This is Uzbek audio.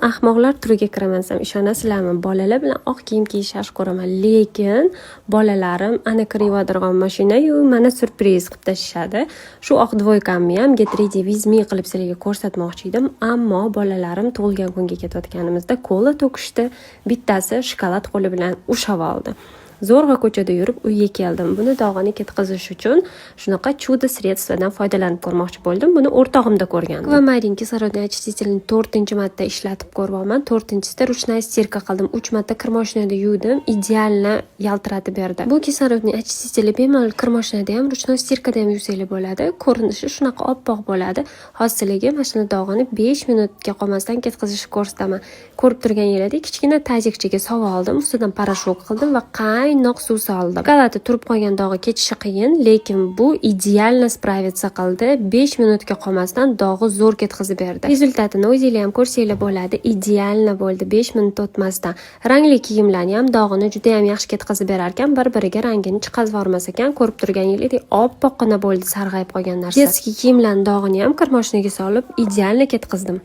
ahmoqlar turiga kiraman desam ishonasizlarmi? Bolalar bilan oq kiyim kiyishni yaxshi ko'raman, lekin bolalarim ana kirib mashina-yu mana surpriz qilib tashlashadi. Shu oq dvoykamni ham get ready with me qilib sizlarga ko'rsatmoqchi edim, ammo bolalarim tug'ilgan kunga ketayotganimizda kola to'kishdi. Bittasi shokolad qo'li bilan ushlab oldi. Zo'rg'a ko'chada yurib uyga keldim. Buni dog'ini ketkazish uchun shunaqa chudo sredstvadan foydalanib ko'rmoqchi bo'ldim. Buni o'rtog'imda ko'rgandim. Akvamarin kislorodniy очистителini 4-marta ishlatib ko'ryapman. 4-chisida ruchnoy stirka qildim. 3 marta kir mashinada yuvdim. Idealni yaltiratib berdi. Bu kislorodniy очистители bemalol kir mashinada ham, ruchnoy stirkada ham yuvsanglar bo'ladi. Ko'rinishi shunaqa oppoq bo'ladi. Hozirga mashina dog'ini 5 minutga qolmasdan ketkazishni ko'rsataman. Ko'rib turganingizdek, kichkina tazikchaga sovib oldim. Ustidan parashok qildim va qaynoq suv soldim. Galati turib qolgan dog'i ketishi qiyin, lekin bu idealni spravitsa qildi. 5 minutga qolmasdan dog'i zo'r ketkazib berdi. Rezultatini o'zingizlar ham ko'rsanglar bo'ladi. Idealni bo'ldi 5 minut o'tmasdan. Rangli kiyimlarni ham dog'ini juda ham yaxshi ketkazib berar ekan, bir-biriga rangini chiqazib yormas ekan. Ko'rib turganingizdek oppoqqina bo'ldi sarg'ayib qolgan narsa. Jetski kiyimlarning dog'ini ham kir mashinaga solib idealni ketkazdim.